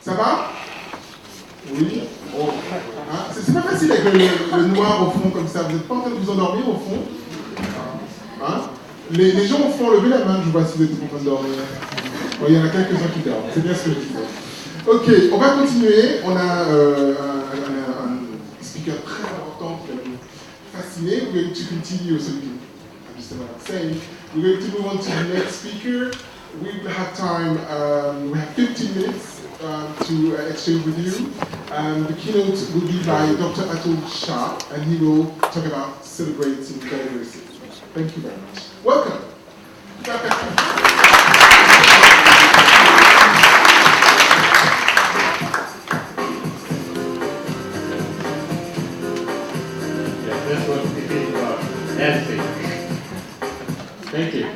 Ça va? Oui. Oh. Hein? C'est pas facile avec le noir au fond comme ça. Vous n'êtes pas en train de vous endormir au fond? Hein? Les gens au fond, levez la main, je vois si vous êtes en train de dormir. Oh, il y en a quelques-uns qui dorment, c'est bien ce que je disais. Ok, on va continuer. On a un speaker très important qui va nous fasciner. We're going to continue, so we can understand what I'm saying. We're going to move on to the next speaker. We will have time, we have 15 minutes to exchange with you. The keynote will be by Dr. Atul Shah, and he will talk about celebrating diversity. Thank you very much. Welcome. That's what it is about. Dancing. Thank you.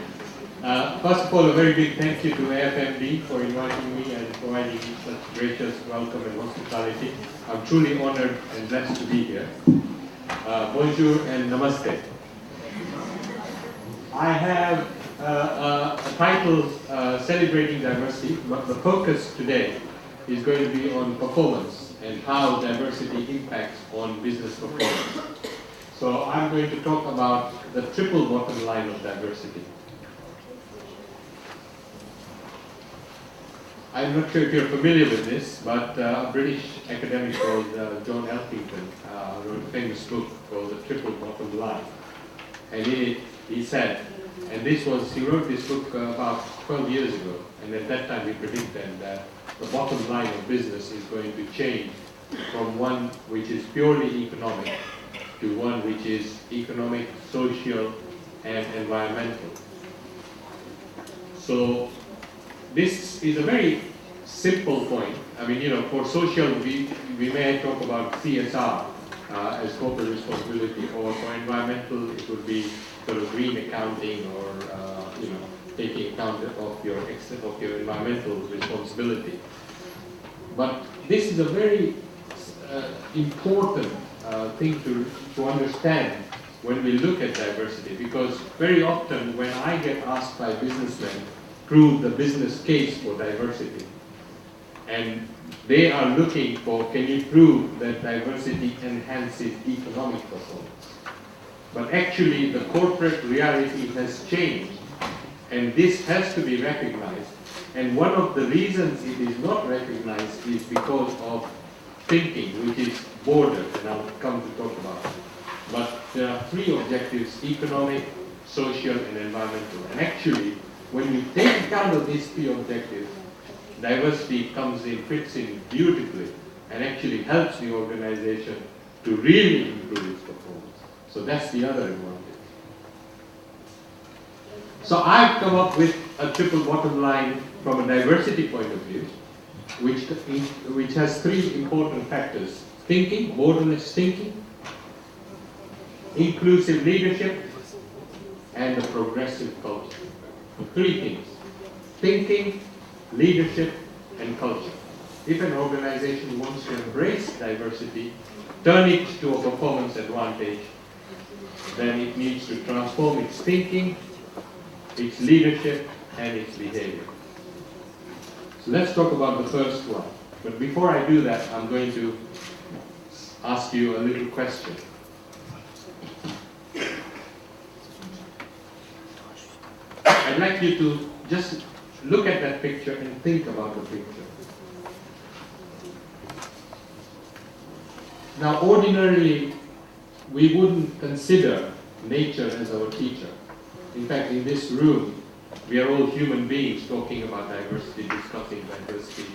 First of all, a very big thank you to AFMD for inviting me and providing such gracious welcome and hospitality. I'm truly honored and blessed to be here. Bonjour and namaste. I have a title celebrating diversity, but the focus today is going to be on performance and how diversity impacts on business performance. So I'm going to talk about the triple bottom line of diversity. I'm not sure if you're familiar with this, but a British academic called John Elkington wrote a famous book called The Triple Bottom Line. And he said, and he wrote this book about 12 years ago, and at that time he predicted that the bottom line of business is going to change from one which is purely economic to one which is economic, social, and environmental. So this is a very simple point. I mean, for social, we may talk about CSR as corporate responsibility, or for environmental, it would be sort of green accounting, or taking account of your environmental responsibility. But this is a very important thing to understand when we look at diversity, because very often when I get asked by businessmen, prove the business case for diversity, and they are looking for, can you prove that diversity enhances economic performance? But actually the corporate reality has changed, and this has to be recognized. And one of the reasons it is not recognized is because of thinking, which is bordered, and I'll come to talk about it. But there are three objectives: economic, social, and environmental. And actually, when you take account of these three objectives, diversity comes in, fits in beautifully, and actually helps the organization to really improve its performance. So that's the other advantage. So I've come up with a triple bottom line from a diversity point of view, which has three important factors: thinking, borderless thinking, inclusive leadership, and a progressive culture. Three things: thinking, leadership, and culture. If an organization wants to embrace diversity, turn it to a performance advantage, then it needs to transform its thinking, its leadership, and its behavior. So let's talk about the first one. But before I do that, I'm going to ask you a little question. I'd like you to just look at that picture and think about the picture. Now, ordinarily, we wouldn't consider nature as our teacher. In fact, in this room, we are all human beings talking about diversity, discussing diversity.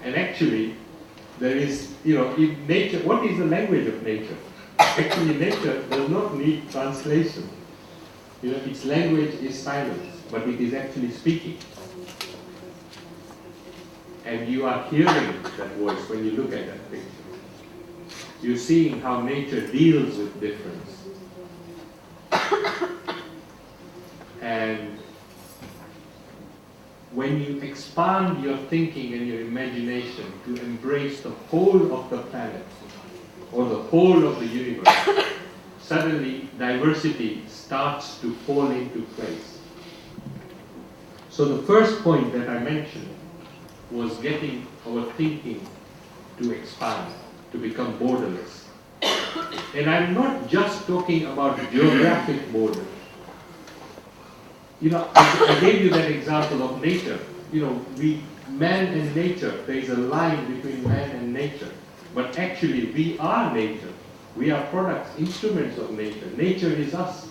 And actually, there is, in nature, what is the language of nature? Actually, nature does not need translation. Its language is silence, but it is actually speaking. And you are hearing that voice when you look at that picture. You're seeing how nature deals with difference. And when you expand your thinking and your imagination to embrace the whole of the planet or the whole of the universe, suddenly diversity starts to fall into place. So the first point that I mentioned was getting our thinking to expand, to become borderless. And I'm not just talking about geographic borders. You know, I gave you that example of nature. You know, man and nature, there is a line between man and nature. But actually, we are nature. We are products, instruments of nature. Nature is us.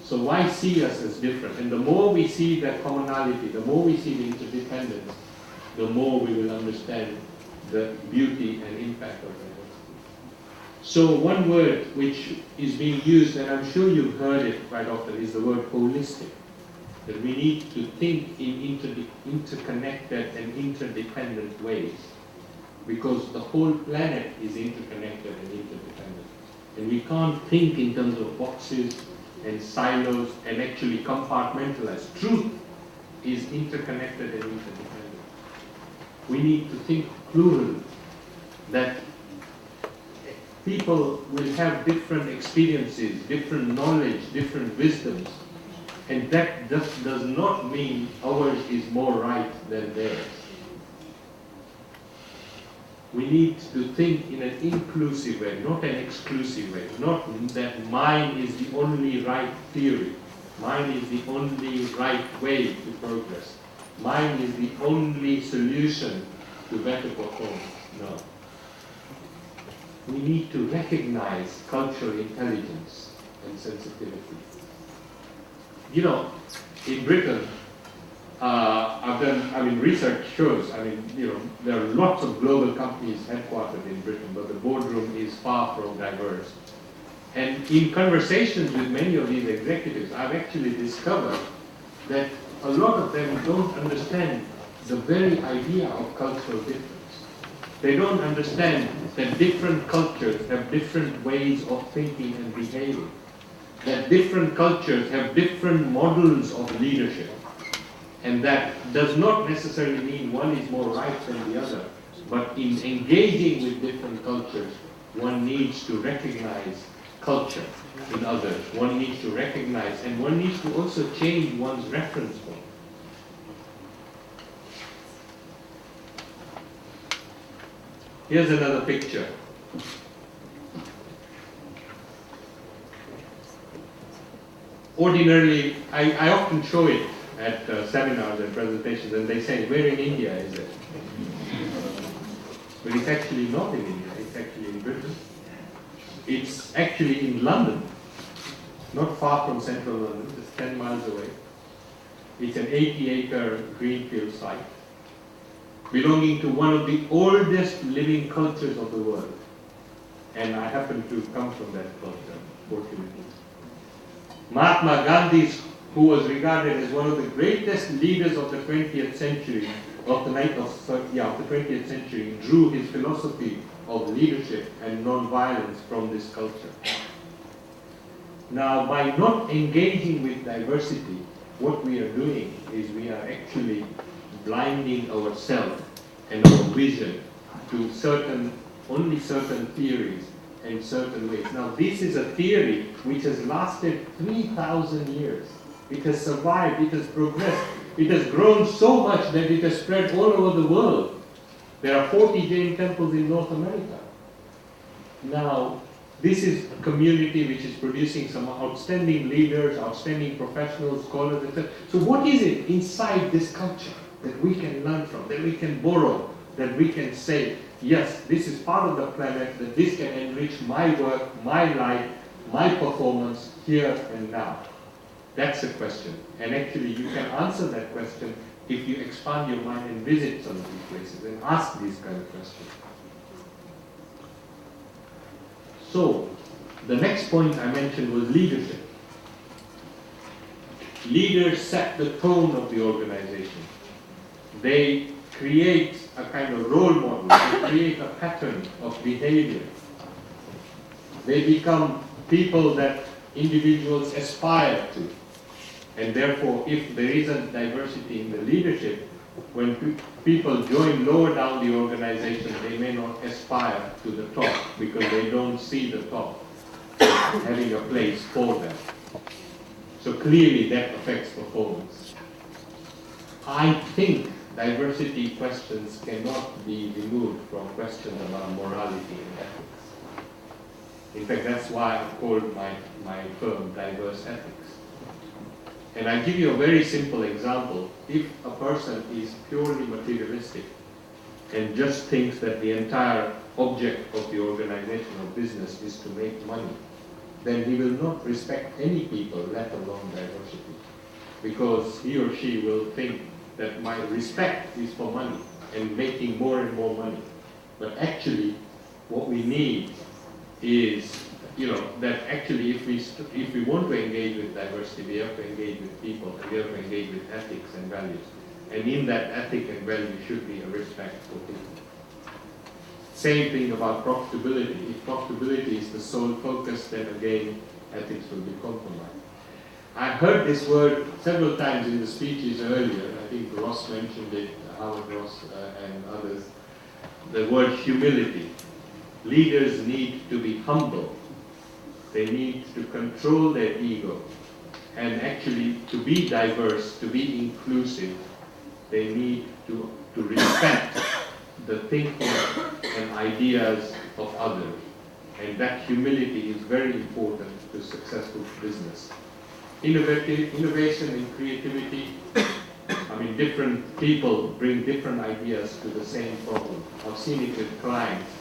So why see us as different? And the more we see that commonality, the more we see the interdependence, the more we will understand the beauty and impact of diversity. So one word which is being used, and I'm sure you've heard it quite often, is the word holistic. That we need to think in interconnected and interdependent ways, because the whole planet is interconnected and interdependent. And we can't think in terms of boxes and silos and actually compartmentalize. Truth is interconnected and interdependent. We need to think plural, that people will have different experiences, different knowledge, different wisdoms, and that just does not mean ours is more right than theirs. We need to think in an inclusive way, not an exclusive way. Not that mine is the only right theory. Mine is the only right way to progress. Mine is the only solution to better performance. No. We need to recognize cultural intelligence and sensitivity. You know, in Britain, research shows, there are lots of global companies headquartered in Britain, but the boardroom is far from diverse. And in conversations with many of these executives, I've actually discovered that a lot of them don't understand the very idea of cultural difference. They don't understand that different cultures have different ways of thinking and behaving, that different cultures have different models of leadership. And that does not necessarily mean one is more right than the other. But in engaging with different cultures, one needs to recognize culture in others. One needs to recognize, and one needs to also change one's reference point. Here's another picture. Ordinarily, I often show it at seminars and presentations, and they say, where in India is it? But it's actually not in India, it's actually in Britain. It's actually in London, not far from central London, just 10 miles away. It's an 80-acre greenfield site, belonging to one of the oldest living cultures of the world. And I happen to come from that culture, fortunately. Mahatma Gandhi, who was regarded as one of the greatest leaders of the 20th century, drew his philosophy of leadership and non-violence from this culture. Now, by not engaging with diversity, what we are doing is we are actually blinding ourselves and our vision to only certain theories and certain ways. Now, this is a theory which has lasted 3,000 years. It has survived, it has progressed, it has grown so much that it has spread all over the world. There are 40 Jain temples in North America. Now, this is a community which is producing some outstanding leaders, outstanding professionals, scholars, etc. So what is it inside this culture that we can learn from, that we can borrow, that we can say, yes, this is part of the planet, that this can enrich my work, my life, my performance here and now? That's the question. And actually, you can answer that question if you expand your mind and visit some of these places and ask these kind of questions. So, the next point I mentioned was leadership. Leaders set the tone of the organization. They create a kind of role model. They create a pattern of behavior. They become people that individuals aspire to. And therefore, if there isn't diversity in the leadership, when people join lower down the organization, they may not aspire to the top because they don't see the top having a place for them. So clearly that affects performance. I think diversity questions cannot be removed from questions about morality and ethics. In fact, that's why I called my firm Diverse Ethics. And I give you a very simple example. If a person is purely materialistic and just thinks that the entire object of the organization or business is to make money, then he will not respect any people, let alone diversity. Because he or she will think that my respect is for money and making more and more money. But actually, what we need is, that actually if we want to engage with diversity, we have to engage with people, and we have to engage with ethics and values. And in that ethic and value should be a respect for people. Same thing about profitability. If profitability is the sole focus, then again, ethics will be compromised. I heard this word several times in the speeches earlier. I think Ross mentioned it, Howard Ross and others. The word humility. Leaders need to be humble. They need to control their ego. And actually, to be diverse, to be inclusive, they need to respect the thinking and ideas of others. And that humility is very important to successful business. Innovation and creativity, different people bring different ideas to the same problem. I've seen it with clients.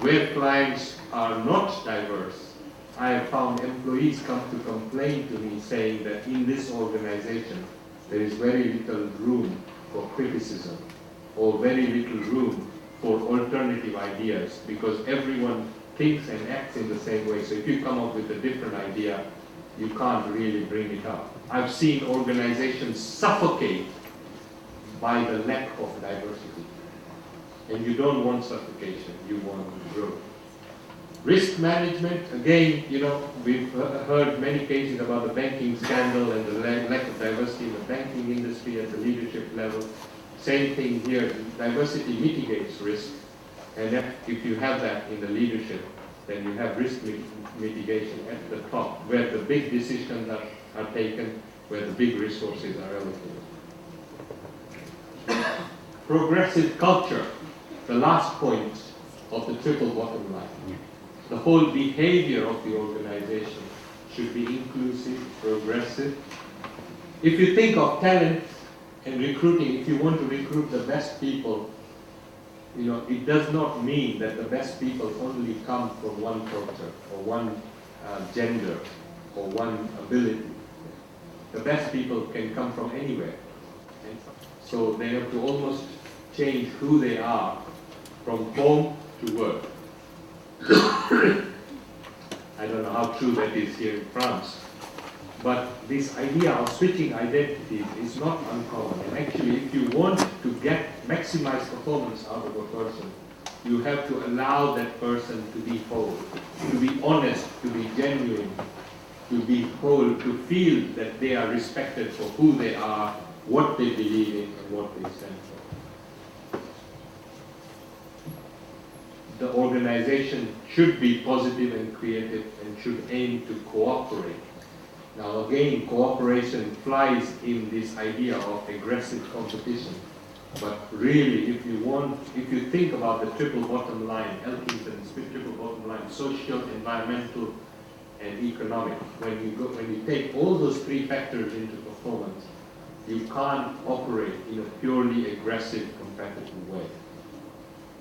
Where clients are not diverse, I have found employees come to complain to me saying that in this organization, there is very little room for criticism or very little room for alternative ideas because everyone thinks and acts in the same way. So if you come up with a different idea, you can't really bring it up. I've seen organizations suffocate by the lack of diversity. And you don't want suffocation, you want growth. Risk management, again, we've heard many cases about the banking scandal and the lack of diversity in the banking industry at the leadership level. Same thing here, diversity mitigates risk. And if you have that in the leadership, then you have risk mitigation at the top, where the big decisions are taken, where the big resources are allocated. Progressive culture, the last point of the triple bottom line. The whole behavior of the organization should be inclusive, progressive. If you think of talent and recruiting, if you want to recruit the best people, it does not mean that the best people only come from one culture or one gender or one ability. The best people can come from anywhere. And so they have to almost change who they are from home to work. I don't know how true that is here in France. But this idea of switching identities is not uncommon. And actually, if you want to maximize performance out of a person, you have to allow that person to be whole, to be honest, to be genuine, to be whole, to feel that they are respected for who they are, what they believe in, and what they stand for. The organization should be positive and creative and should aim to cooperate. Now again, cooperation flies in this idea of aggressive competition. But really, if you think about the triple bottom line, Elkington's triple bottom line, social, environmental, and economic, when you take all those three factors into performance, you can't operate in a purely aggressive, competitive way.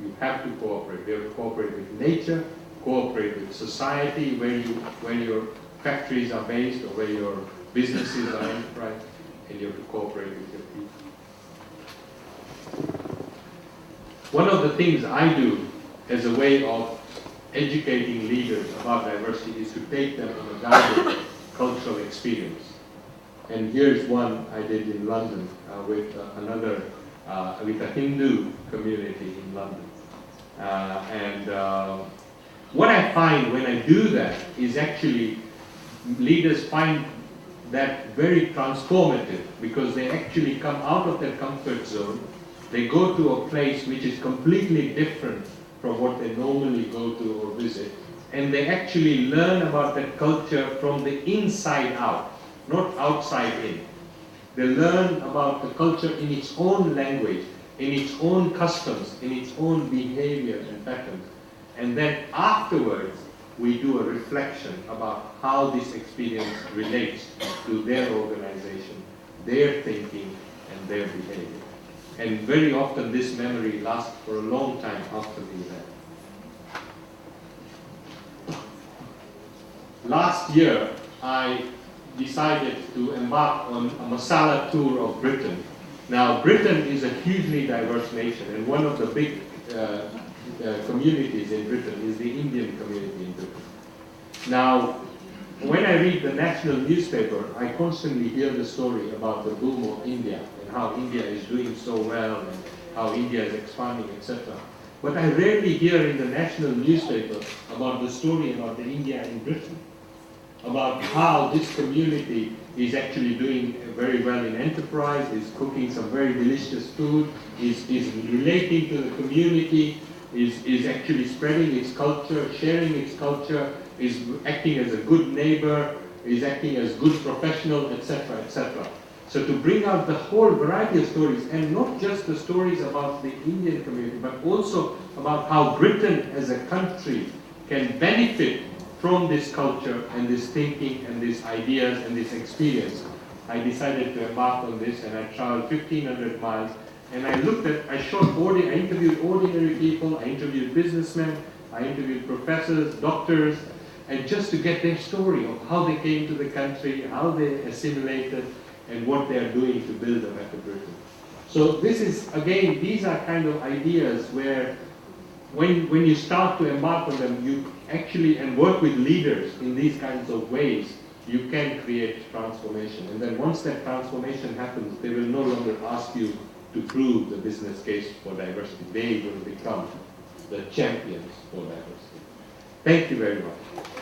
You have to cooperate. You have to cooperate with nature, cooperate with society, where your factories are based or where your businesses are enterprise, and you have to cooperate with your people. One of the things I do as a way of educating leaders about diversity is to take them on a guided cultural experience. And here's one I did in London with with a Hindu community in London. What I find when I do that is actually leaders find that very transformative because they actually come out of their comfort zone. They go to a place which is completely different from what they normally go to or visit, and they actually learn about that culture from the inside out, not outside in. They learn about the culture in its own language, in its own customs, in its own behavior and patterns. And then afterwards, we do a reflection about how this experience relates to their organization, their thinking, and their behavior. And very often this memory lasts for a long time after the event. Last year, I decided to embark on a masala tour of Britain. Now, Britain is a hugely diverse nation, and one of the big communities in Britain is the Indian community in Britain. Now, when I read the national newspaper, I constantly hear the story about the boom of India and how India is doing so well and how India is expanding, etc. But I rarely hear in the national newspaper about the story about the India in Britain, about how this community is actually doing very well in enterprise, is cooking some very delicious food, is relating to the community, is actually spreading its culture, sharing its culture, is acting as a good neighbor, is acting as good professional, etc., etc. So to bring out the whole variety of stories, and not just the stories about the Indian community, but also about how Britain as a country can benefit from this culture and this thinking and these ideas and this experience, I decided to embark on this, and I traveled 1,500 miles. And I interviewed ordinary people, I interviewed businessmen, I interviewed professors, doctors, and just to get their story of how they came to the country, how they assimilated, and what they are doing to build a better Britain. So this is, again, these are kind of ideas where when you start to embark on them, you actually, and work with leaders in these kinds of ways, you can create transformation. And then once that transformation happens, they will no longer ask you to prove the business case for diversity. They will become the champions for diversity. Thank you very much.